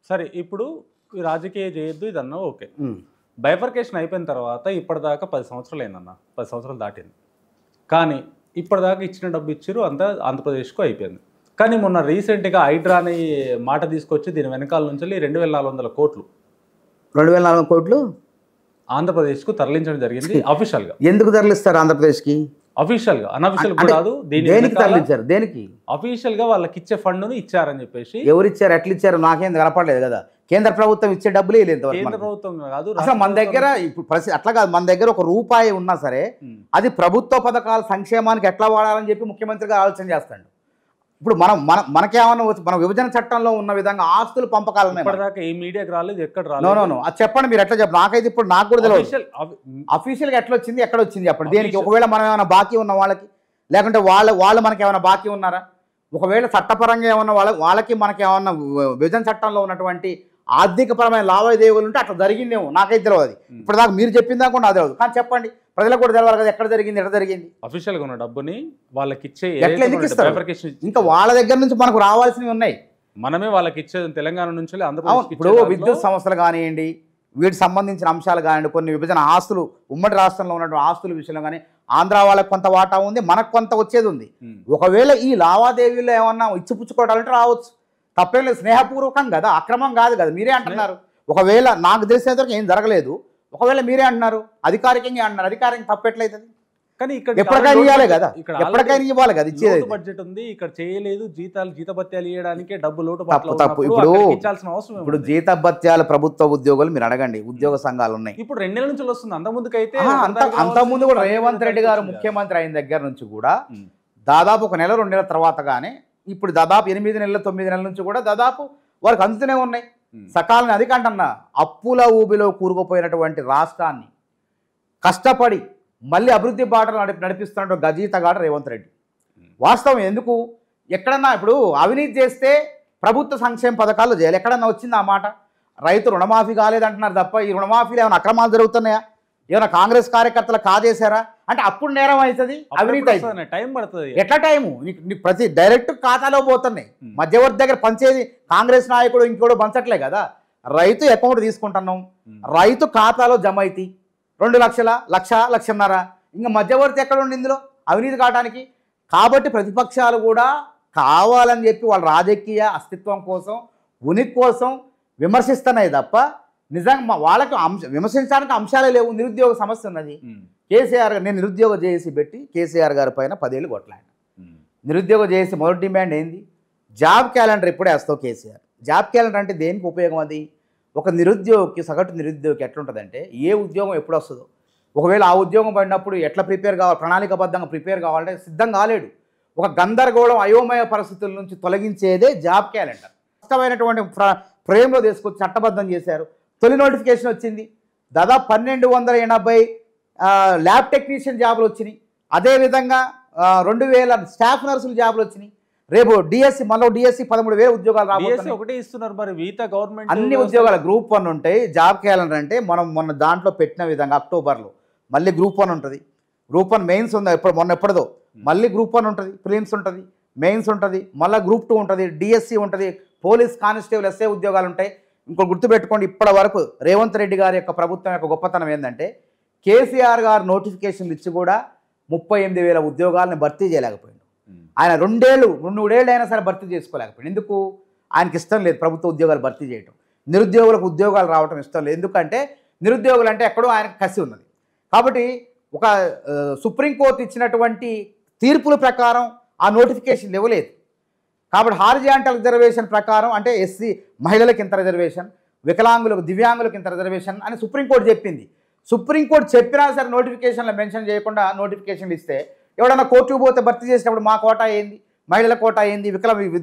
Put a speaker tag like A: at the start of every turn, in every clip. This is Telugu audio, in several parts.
A: సరే ఇప్పుడు ఈ రాజకీయ చేయొద్దు ఇదన్నా ఓకే. బైఫర్కేషన్ అయిపోయిన తర్వాత ఇప్పటిదాకా 10 సంవత్సరాలు అయిందన్న, 10 సంవత్సరాలు దాటింది. కానీ ఇప్పటిదాకా ఇచ్చిన డబ్బు ఇచ్చిరు అంతా ఆంధ్రప్రదేశ్కు అయిపోయింది. కానీ మొన్న రీసెంట్గా హైడ్రా అనే మాట తీసుకొచ్చి దీని వెనకాల నుంచి 2,400 కోట్లు
B: 2,400 కోట్లు
A: ఆంధ్రప్రదేశ్కు తరలించడం జరిగింది అఫీషియల్గా.
B: ఎందుకు తరలిస్తారు ఆంధ్రప్రదేశ్కి?
A: అఫీషియల్గా, అన్అఫీషియల్ కాదు.
B: దేనికి తరలించారు? దేనికి?
A: అఫీషియల్గా వాళ్ళకి ఇచ్చే ఫండ్ను ఇచ్చారని చెప్పేసి.
B: ఎవరు ఇచ్చారు, ఎట్లా ఇచ్చారు? నాకేం కనపడలేదు కదా. కేంద్ర ప్రభుత్వం ఇచ్చే డబ్బులే లేదు.
A: కేంద్ర ప్రభుత్వం కాదు
B: అసలు మన దగ్గర ఇప్పుడు అట్లా కాదు. మన దగ్గర ఒక రూపాయి ఉన్నా సరే అది ప్రభుత్వ పథకాల సంక్షేమానికి ఎట్లా వాడాలని చెప్పి ముఖ్యమంత్రిగా ఆలోచన చేస్తాడు. ఇప్పుడు మనకేమన్నా మన విభజన చట్టంలో ఉన్న విధంగా ఆస్తులు పంపకాలు
A: ఇప్పటిదాకా ఈ మీడియాకి రాలేదు, ఎక్కడ రాలేదు.
B: నో అది చెప్పండి మీరు ఎట్లా చెప్పండి. నాకైతే ఇప్పుడు నాకు కూడా తెలియదు అఫీషియల్గా ఎట్లా వచ్చింది, ఎక్కడ వచ్చింది చెప్పండి. దేనికి? ఒకవేళ మనం ఏమైనా బాకీ ఉన్న వాళ్ళకి, లేకుంటే వాళ్ళు మనకి ఏమైనా బాకీ ఉన్నారా? ఒకవేళ చట్టపరంగా ఏమన్నా వాళ్ళకి మనకి ఏమన్నా విభజన చట్టంలో ఉన్నటువంటి ఆర్థికపరమైన లావాదేవీలు ఉంటే అట్లా జరిగిందేమో, నాకైతే తెలియదు. ఇప్పటిదాకా మీరు చెప్పిందా కూడా నాకు తెలియదు. కానీ చెప్పండి, ప్రజలకు కూడా తెలవాలి కదా ఎక్కడ జరిగింది, ఎట్లా జరిగింది.
A: అఫీషియల్గా ఉన్న డబ్బుని వాళ్ళకి ఇచ్చే
B: ఎట్లా ఎందుకు ఇస్తారు? ఇంకా వాళ్ళ దగ్గర నుంచి మనకు రావాల్సినవి ఉన్నాయి,
A: మనమే వాళ్ళకి ఇచ్చేది. తెలంగాణ నుంచి
B: ఇప్పుడు విద్యుత్ సంస్థలు కానివ్వండి, వీటికి సంబంధించిన అంశాలు కానివ్వండి, కొన్ని విభజన ఆస్తులు ఉమ్మడి రాష్ట్రంలో ఉన్నటువంటి ఆస్తుల విషయంలో కానీ ఆంధ్ర వాళ్ళకి కొంత వాటా ఉంది, మనకు కొంత వచ్చేది ఉంది. ఒకవేళ ఈ లావాదేవీలో ఏమన్నా ఇచ్చిపుచ్చుకోవడాలంటే రావచ్చు, తప్పేం లేదు. స్నేహపూర్వకం కదా, అక్రమం కాదు కదా. మీరే అంటున్నారు. ఒకవేళ నాకు తెలిసినంతవరకు ఏం జరగలేదు, ఒకవేళ మీరే అంటున్నారు అధికారికంగా అంటున్నారు. అధికారికంగా తప్పెట్లయితుంది? కానీ ఇక్కడ ఎప్పటికైనా ఇవ్వాలి కదా, ఎప్పటికైనా ఇవ్వాలి కదా. ఇచ్చేది
A: బడ్జెట్ ఉంది, ఇక్కడ చేయలేదు. జీతభత్యాలు ఇవ్వడానికే డబ్బు లోటు.
B: తప్పు. ఇప్పుడు జీతభత్యాలు ప్రభుత్వ ఉద్యోగులు మీరు అడగండి, ఉద్యోగ సంఘాలు ఉన్నాయి.
A: ఇప్పుడు 2 నెలల నుంచి వస్తుంది. అంతకుముందుకైతే
B: అంతకుముందు కూడా రేవంత్ రెడ్డి గారు ముఖ్యమంత్రి అయిన దగ్గర నుంచి కూడా దాదాపు 1 నెల 2 నెలల తర్వాత కానీ ఇప్పుడు దాదాపు 8 నెలలు 9 నెలల నుంచి కూడా దాదాపు వారికి అందుతూనే ఉన్నాయి సకాలని. అది కంటన్నా అప్పుల ఊబిలో కూరుకుపోయినటువంటి రాష్ట్రాన్ని కష్టపడి మళ్ళీ అభివృద్ధి బాటలు నడిపిస్తున్న గజీతగాడు రేవంత్ రెడ్డి. వాస్తవం ఎందుకు? ఎక్కడన్నా ఇప్పుడు అవినీతి చేస్తే ప్రభుత్వ సంక్షేమ పథకాలు చేయాలి. ఎక్కడన్నా వచ్చింది ఆ మాట? రైతు రుణమాఫీ కాలేదంటున్నారు తప్ప ఈ రుణమాఫీలో ఏమైనా అక్రమాలు జరుగుతున్నాయా? ఏమైనా కాంగ్రెస్ కార్యకర్తలు కాజేశారా అంటే అప్పుడు నేరం అవుతుంది, అవినీతి అవుతుంది.
A: టైం పడుతుంది.
B: ఎట్లా టైము? ప్రతి డైరెక్ట్ ఖాతాలో పోతున్నాయి. మధ్యవర్తి దగ్గర పంచేది కాంగ్రెస్ నాయకుడు ఇంకోడు పంచట్లే కదా. రైతు అకౌంట్ తీసుకుంటున్నాం, రైతు ఖాతాలో జమ అవుతాయి 2 లక్షల, 1,00,000, 1,50,000. ఇంకా మధ్యవర్తి ఎక్కడ ఉండి ఇందులో అవినీతి కావడానికి? కాబట్టి ప్రతిపక్షాలు కూడా కావాలని చెప్పి వాళ్ళ రాజకీయ అస్తిత్వం కోసం, ఉనికి కోసం విమర్శిస్తున్నాయి తప్ప నిజంగా వాళ్ళకి విమర్శించడానికి అంశాలే లేవు. నిరుద్యోగ సమస్య ఉన్నది. కేసీఆర్ నేను నిరుద్యోగ జేఏసీ పెట్టి కేసీఆర్ గారి పైన 10 ఏళ్ళు కొట్లాను. నిరుద్యోగ జేఏసీ మొదటి డిమాండ్ ఏంది? జాబ్ క్యాలెండర్ ఎప్పుడే వేస్తావు కేసీఆర్? జాబ్ క్యాలెండర్ అంటే దేనికి ఉపయోగం? అది ఒక నిరుద్యోగికి, సగటు నిరుద్యోగికి ఎట్లుంటుందంటే ఏ ఉద్యోగం ఎప్పుడు వస్తుందో, ఒకవేళ ఆ ఉద్యోగం పడినప్పుడు ఎట్లా ప్రిపేర్ కావాలి, ప్రణాళికబద్ధంగా ప్రిపేర్ కావాలంటే సిద్ధం కాలేడు. ఒక గందరగోళం అయోమయ పరిస్థితుల నుంచి తొలగించేదే జాబ్ క్యాలెండర్. కష్టమైనటువంటి ఫ్రేమ్లో తీసుకొచ్చి చట్టబద్ధం చేశారు. తొలి నోటిఫికేషన్ వచ్చింది, దాదాపు 1,280 ల్యాబ్ టెక్నీషియన్ జాబులు వచ్చినాయి. అదేవిధంగా 2,000 స్టాఫ్ నర్సులు జాబులు వచ్చినాయి. రేపు డిఎస్సి మళ్ళీ డిఎస్సి 13,000 ఉద్యోగాలు రాబోతున్నాయి.
A: ఒకటే ఇస్తున్నారు మరి మిగతా గవర్నమెంట్
B: అన్ని ఉద్యోగాలు. గ్రూప్ 1 ఉంటాయి. జాబ్ క్యాలెండర్ అంటే మనం మొన్న దాంట్లో పెట్టిన విధంగా అక్టోబర్లో మళ్ళీ గ్రూప్ 1 ఉంటుంది. గ్రూప్ 1 మెయిన్స్ ఉంది, ఎప్పటిదో మళ్ళీ గ్రూప్ 1 ఉంటుంది, ప్రిలిమ్స్ ఉంటుంది, మెయిన్స్ ఉంటుంది, మళ్ళీ గ్రూప్ 2 ఉంటుంది, డిఎస్సి ఉంటుంది, పోలీస్ కానిస్టేబుల్ ఎస్ఐ ఉద్యోగాలు ఉంటాయి. ఇంకో గుర్తుపెట్టుకోండి, ఇప్పటి వరకు రేవంత్ రెడ్డి గారి యొక్క ప్రభుత్వం యొక్క గొప్పతనం ఏంటంటే కేసీఆర్ గారు నోటిఫికేషన్లు ఇచ్చి కూడా 38,000 ఉద్యోగాలను భర్తీ చేయలేకపోయింది. ఆయన 2-3 ఏళ్ళు అయినా సరే భర్తీ చేసుకోలేకపోయింది. ఎందుకు? ఆయనకి ఇష్టం లేదు ప్రభుత్వ ఉద్యోగాలు భర్తీ చేయటం. నిరుద్యోగులకు ఉద్యోగాలు రావటం ఇష్టం లేదు. ఎందుకంటే నిరుద్యోగులు అంటే ఎక్కడో ఆయనకు కసి ఉన్నది. కాబట్టి ఒక సుప్రీంకోర్టు ఇచ్చినటువంటి తీర్పుల ప్రకారం ఆ నోటిఫికేషన్ ఇవ్వలేదు. కాబట్టి హారిజాంటల్ రిజర్వేషన్ ప్రకారం అంటే ఎస్సీ మహిళలకు ఇంత రిజర్వేషన్, వికలాంగులకు, దివ్యాంగులకు ఇంత రిజర్వేషన్ అని సుప్రీంకోర్టు చెప్పింది. సుప్రీంకోర్టు చెప్పినా సరే నోటిఫికేషన్లో మెన్షన్ చేయకుండా నోటిఫికేషన్లు ఇస్తే ఎవడన్నా కోర్టుకు పోతే భర్తీ చేసినప్పుడు మా కోటా ఏంది, మహిళల కోటా ఏంది,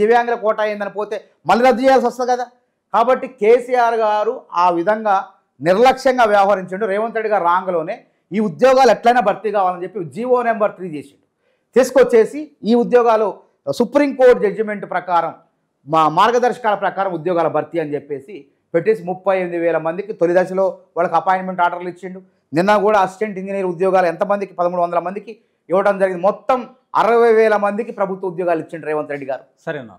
B: దివ్యాంగుల కోటా ఏందని పోతే మళ్ళీ రద్దు చేయాల్సి వస్తుంది కదా. కాబట్టి కేసీఆర్ గారు ఆ విధంగా నిర్లక్ష్యంగా వ్యవహరించిండు. రేవంత్ రెడ్డి గారు రాంగలోనే ఈ ఉద్యోగాలు ఎట్లయినా భర్తీ కావాలని చెప్పి జీవో నెంబర్ 3 చేసిండు. తీసుకొచ్చేసి ఈ ఉద్యోగాలు సుప్రీంకోర్టు జడ్జిమెంట్ ప్రకారం మా మార్గదర్శకాల ప్రకారం ఉద్యోగాల భర్తీ అని చెప్పేసి పెట్టేసి 38,000 మందికి తొలి దశలో వాళ్ళకి అపాయింట్మెంట్ ఆర్డర్లు ఇచ్చిండు. నిన్న కూడా అసిస్టెంట్ ఇంజనీర్ ఉద్యోగాలు ఎంతమందికి 1,300 మందికి ఇవ్వడం జరిగింది. మొత్తం 60,000 మందికి ప్రభుత్వ ఉద్యోగాలు ఇచ్చిండు రేవంత్ రెడ్డి గారు.
A: సరేనా,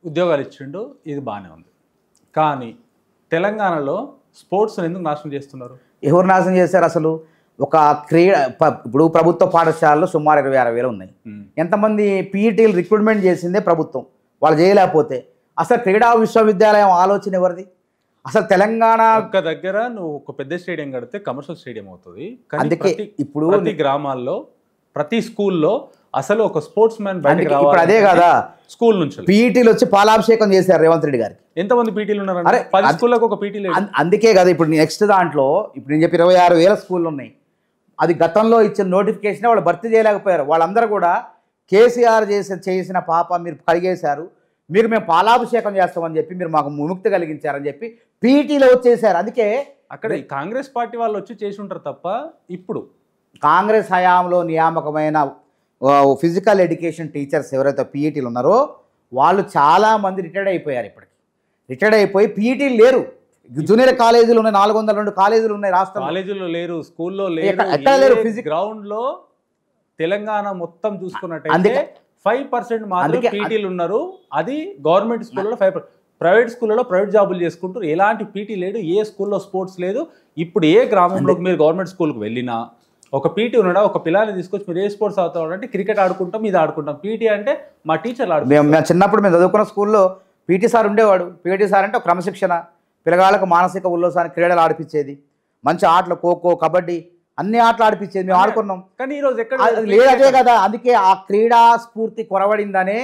A: ఉద్యోగాలు ఇచ్చిండు, ఇది బాగానే ఉంది. కానీ తెలంగాణలో స్పోర్ట్స్ ఎందుకు నాశనం చేస్తున్నారు?
B: ఎవరు నాశనం చేశారు అసలు? ఒక ఇప్పుడు ప్రభుత్వ పాఠశాలలో సుమారు 26,000 ఉన్నాయి. ఎంతమంది పీఈటీలు రిక్రూట్మెంట్ చేసిందే ప్రభుత్వం. వాళ్ళు చేయలేకపోతే అసలు క్రీడా విశ్వవిద్యాలయం ఆలోచన ఎవరిది? అసలు తెలంగాణ
A: ఒక్క దగ్గర నువ్వు ఒక పెద్ద స్టేడియం కడితే కమర్షియల్ స్టేడియం అవుతుంది.
B: అందుకే ఇప్పుడు
A: ప్రతి గ్రామాల్లో ప్రతి స్కూల్లో అసలు ఒక స్పోర్ట్స్ మ్యాన్
B: ఇప్పుడు అదే కదా
A: స్కూల్ నుంచి
B: పీఈటీలు వచ్చి పాలాభిషేకం చేశారు రేవంత్ రెడ్డి గారికి.
A: ఎంతమంది పీటీలు ఉన్నారు? 10 స్కూళ్ళకు ఒక పీటీ లేదు.
B: అందుకే కదా ఇప్పుడు నెక్స్ట్ దాంట్లో ఇప్పుడు నేను చెప్పి 26,000 స్కూళ్ళు ఉన్నాయి. అది గతంలో ఇచ్చిన నోటిఫికేషన్ వాళ్ళు భర్తీ చేయలేకపోయారు. వాళ్ళందరూ కూడా కేసీఆర్ చేసిన పాప మీరు కడిగేశారు, మేము పాలాభిషేకం చేస్తామని చెప్పి మీరు మాకు విముక్తి కలిగించారని చెప్పి పీఈటీలో వచ్చేసారు. అందుకే
A: అక్కడ కాంగ్రెస్ పార్టీ వాళ్ళు వచ్చి చేసి ఉంటారు తప్ప ఇప్పుడు
B: కాంగ్రెస్ హయాంలో నియామకమైన ఫిజికల్ ఎడ్యుకేషన్ టీచర్స్ ఎవరైతే పీఈటీలు ఉన్నారో వాళ్ళు చాలామంది రిటైర్డ్ అయిపోయారు. ఇప్పటికి రిటైర్డ్ అయిపోయి పీఈటీలు లేరు. జూనియర్ కాలేజీలు ఉన్నాయి, 402 కాలేజీలు ఉన్నాయి రాష్ట్రం.
A: కాలేజీలో లేరు, స్కూల్లో
B: ఎక్కడ లేరు.
A: గ్రౌండ్ లో తెలంగాణ మొత్తం చూసుకున్నట్టయితే 5% మాత్రం పీటీలు ఉన్నారు. అది గవర్నమెంట్ స్కూల్లో 5%. ప్రైవేట్ స్కూళ్ళలో ప్రైవేట్ జాబులు చేసుకుంటారు. ఎలాంటి పీటీ లేడు, ఏ స్కూల్లో స్పోర్ట్స్ లేదు. ఇప్పుడు ఏ గ్రామంలోకి మీరు గవర్నమెంట్ స్కూల్కి వెళ్ళినా ఒక పీటీ ఉన్నాడా, ఒక పిల్లని తీసుకొచ్చి మీరు ఏ స్పోర్ట్స్ అవుతాడు అంటే క్రికెట్ ఆడుకుంటాం, ఇది ఆడుకుంటాం. పీటీ అంటే మా టీచర్లు ఆడుకుంటాం.
B: మేము చిన్నప్పుడు మేము చదువుకున్న స్కూల్లో పీటీ సార్ ఉండేవాడు. పీటీ సార్ అంటే ఒక క్రమశిక్షణ, పిల్లగాళ్ళకు మానసిక ఉల్లాసాన్ని క్రీడలు ఆడిపించేది, మంచి ఆటలు ఖోఖో కబడ్డీ అన్ని ఆటలు ఆడిపించేది. మేము ఆడుకున్నాం. కానీ ఈరోజు ఎక్కడ లేదు. అదే కదా, అందుకే ఆ క్రీడా స్ఫూర్తి కొరవడిందనే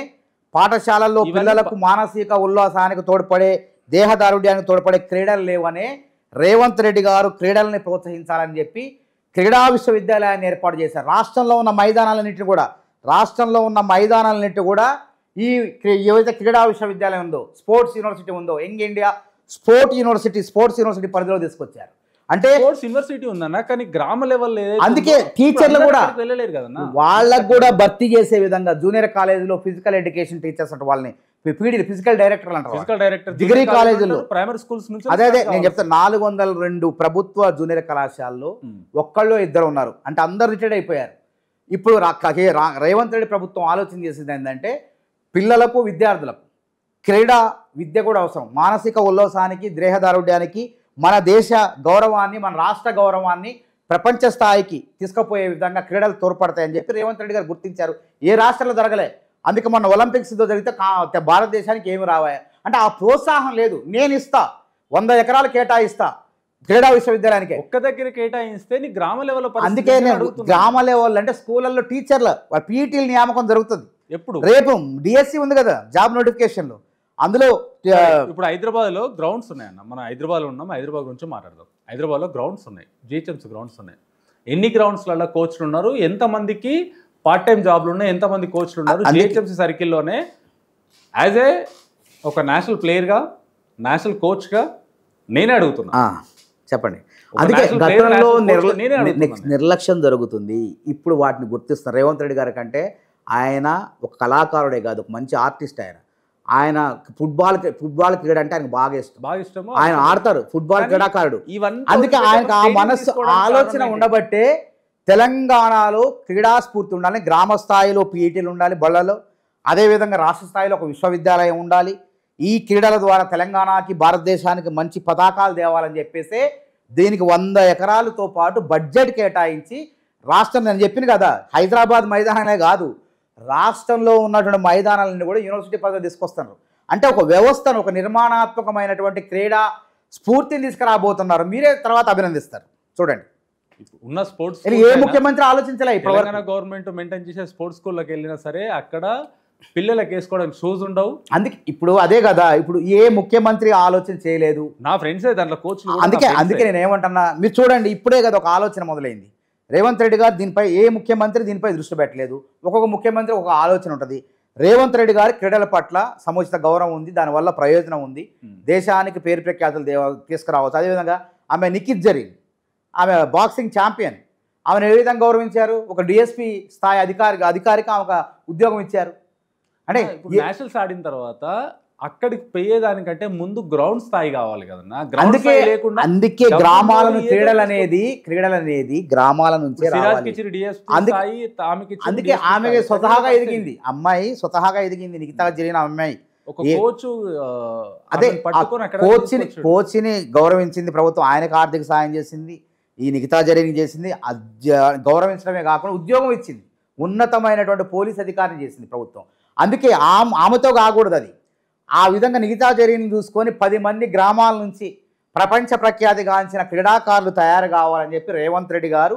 B: పాఠశాలల్లో పిల్లలకు మానసిక ఉల్లాసానికి తోడ్పడే, దేహదారుడ్యానికి తోడ్పడే క్రీడలు లేవనే రేవంత్ రెడ్డి గారు క్రీడల్ని ప్రోత్సహించాలని చెప్పి క్రీడా విశ్వవిద్యాలయాన్ని ఏర్పాటు చేశారు. రాష్ట్రంలో ఉన్న మైదానాలన్నింటినీ కూడా ఈ ఏవైతే క్రీడా విశ్వవిద్యాలయం ఉందో, స్పోర్ట్స్ యూనివర్సిటీ ఉందో, యంగ్ ఇండియా స్పోర్ట్స్ యూనివర్సిటీ పరిధిలో తీసుకొచ్చారు. అంటే
A: స్పోర్ట్స్ యూనివర్సిటీ ఉందన్న, కానీ గ్రామ లెవెల్
B: అందుకే టీచర్లు కూడా వెళ్ళలేరు కదన్నా. వాళ్ళకు కూడా భర్తీ చేసే విధంగా జూనియర్ కాలేజీలో ఫిజికల్ ఎడ్యుకేషన్ టీచర్స్ అంటే వాళ్ళని పీడీ ఫిజికల్ డైరెక్టర్ అంటారు. డిగ్రీ కాలేజీలో ప్రైమరీ స్కూల్స్ నుంచి అదే నేను చెప్తాను. 402 ప్రభుత్వ జూనియర్ కళాశాలలో ఒక్కళ్ళు ఇద్దరు ఉన్నారు. అంటే అందరు రిటైర్డ్ అయిపోయారు. ఇప్పుడు రేవంత్ రెడ్డి ప్రభుత్వం ఆలోచన చేసింది ఏంటంటే పిల్లలకు, విద్యార్థులకు క్రీడా విద్య కూడా అవసరం. మానసిక ఉల్లాసానికి, దేహదారుడ్యానికి, మన దేశ గౌరవాన్ని, మన రాష్ట్ర గౌరవాన్ని ప్రపంచ స్థాయికి తీసుకుపోయే విధంగా క్రీడలు తోడ్పడతాయని చెప్పి రేవంత్ రెడ్డి గారు గుర్తించారు. ఏ రాష్ట్రంలో జరగలే. అందుకే మన ఒలింపిక్స్తో జరిగితే భారతదేశానికి ఏమి రావాయి అంటే ఆ ప్రోత్సాహం లేదు. నేను ఇస్తా 100 ఎకరాలు కేటాయిస్తా క్రీడా విశ్వవిద్యాలయానికి.
A: ఒక్క దగ్గర కేటాయిస్తే నీ గ్రామ లెవెల్.
B: అందుకే నేను గ్రామ లెవెల్ అంటే స్కూళ్ళల్లో టీచర్ల పీఈటీల నియామకం జరుగుతుంది.
A: ఎప్పుడు
B: రేపు డిఎస్సి ఉంది కదా, జాబ్ నోటిఫికేషన్లు. అందులో
A: ఇప్పుడు హైదరాబాద్లో గ్రౌండ్స్ ఉన్నాయన్న. మనం హైదరాబాద్లో ఉన్నాం, హైదరాబాద్ గురించి మాట్లాడదాం. హైదరాబాద్లో గ్రౌండ్స్ ఉన్నాయి, జిహెచ్ఎంసీ గ్రౌండ్స్ ఉన్నాయి. ఎన్ని గ్రౌండ్స్లలో కోచ్లు ఉన్నారు, ఎంతమందికి పార్ట్ టైం జాబ్లు ఉన్నాయి, ఎంతమంది కోచ్లు ఉన్నారు? జిహెచ్ఎంసీ సర్కిల్లోనే యాజ్ ఏ ఒక నేషనల్ ప్లేయర్గా, నేషనల్ కోచ్గా నేనే అడుగుతున్నా.
B: చెప్పండి. అందుకే గతంలో నిర్లక్ష్యం జరుగుతుంది. ఇప్పుడు వాటిని గుర్తిస్తున్నారు. రేవంత్ రెడ్డి గారి కంటే ఆయన ఒక కళాకారుడే కాదు, ఒక మంచి ఆర్టిస్ట్. ఆయన ఫుట్బాల్ క్రీడ అంటే ఆయనకు బాగా ఇష్టం. ఆయన ఆడతారు, ఫుట్బాల్ క్రీడాకారుడు. అందుకే ఆయనకు ఆ మనస్సు, ఆలోచన ఉండబట్టే తెలంగాణలో క్రీడా స్ఫూర్తి ఉండాలి. గ్రామ స్థాయిలో పీఈటీలు ఉండాలి బళ్ళలో. అదేవిధంగా రాష్ట్ర స్థాయిలో ఒక విశ్వవిద్యాలయం ఉండాలి. ఈ క్రీడల ద్వారా తెలంగాణకి, భారతదేశానికి మంచి పతాకాలు తేవాలని చెప్పేసి దీనికి 100 ఎకరాలతో పాటు బడ్జెట్ కేటాయించి రాష్ట్రం, నేను చెప్పింది కదా, హైదరాబాద్ మైదానమే కాదు, రాష్ట్రంలో ఉన్నటువంటి మైదానాలను కూడా యూనివర్సిటీ పరిధిలో తీసుకొస్తున్నారు. అంటే ఒక వ్యవస్థను, ఒక నిర్మాణాత్మకమైనటువంటి క్రీడా స్ఫూర్తిని తీసుకురాబోతున్నారు. మీరే తర్వాత అభినందిస్తారు. చూడండి,
A: ఉన్న స్పోర్ట్స్
B: ఏ ముఖ్యమంత్రి ఆలోచించలే.
A: తెలంగాణ గవర్నమెంట్ మెయింటైన్ చేసే స్పోర్ట్స్ స్కూల్లోకి వెళ్ళినా సరే అక్కడ పిల్లలకి వేసుకోవడానికి షూస్ ఉండవు.
B: అందుకే ఇప్పుడు అదే కదా, ఇప్పుడు ఏ ముఖ్యమంత్రి ఆలోచన చేయలేదు.
A: నా ఫ్రెండ్సే దాంట్లో కోచ్.
B: అందుకే నేను ఏమంటున్నా, మీరు చూడండి, ఇప్పుడే కదా ఒక ఆలోచన మొదలైంది. రేవంత్ రెడ్డి గారు దీనిపై, ఏ ముఖ్యమంత్రి దీనిపై దృష్టి పెట్టలేదు. ఒక్కొక్క ముఖ్యమంత్రి ఒక ఆలోచన ఉంటుంది. రేవంత్ రెడ్డి గారి క్రీడల పట్ల సముచిత గౌరవం ఉంది, దానివల్ల ప్రయోజనం ఉంది, దేశానికి పేరు ప్రఖ్యాతులు తీసుకురావచ్చు. అదేవిధంగా ఆమె నిఖిత్ జరీన్, ఆమె బాక్సింగ్ ఛాంపియన్, ఆమెను ఏ విధంగా గౌరవించారు? ఒక డిఎస్పీ స్థాయి అధికారికి ఆమె ఒక ఉద్యోగం ఇచ్చారు. అంటే
A: నేషనల్స్ ఆడిన తర్వాత అక్కడికి పోయేదానికంటే ముందు గ్రౌండ్ స్థాయి కావాలి కదన్నా.
B: అందుకే గ్రామాలను క్రీడలు అనేది గ్రామాల నుంచే రావాలి. అందుకే ఆమె స్వతహాగా ఎదిగింది, అమ్మాయి స్వతహాగా ఎదిగింది. నిఖితా జరిగిన అమ్మాయి
A: ఒక కోచ్
B: అదే
A: పట్టుకొని అక్కడ
B: కోచ్ని గౌరవించింది ప్రభుత్వం, ఆయనకు ఆర్థిక సాయం చేసింది, ఈ నిఖితా జరీన్ చేసింది, గౌరవించడమే కాకుండా ఉద్యోగం ఇచ్చింది, ఉన్నతమైనటువంటి పోలీస్ అధికారిని చేసింది ప్రభుత్వం. అందుకే ఆమెతో కాకూడదు అది. ఆ విధంగా నిఖితా జరీన్ చూసుకొని 10 మంది గ్రామాల నుంచి ప్రపంచ ప్రఖ్యాతిగాంచిన క్రీడాకారులు తయారు కావాలని చెప్పి రేవంత్ రెడ్డి గారు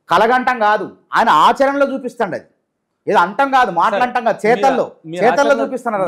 B: కలగంటం కాదు, ఆయన ఆచరణలో చూపిస్తాడు. అది ఏదో అంటం కాదు, మాటలంటం కాదు, చేతల్లో చూపిస్తున్నారు.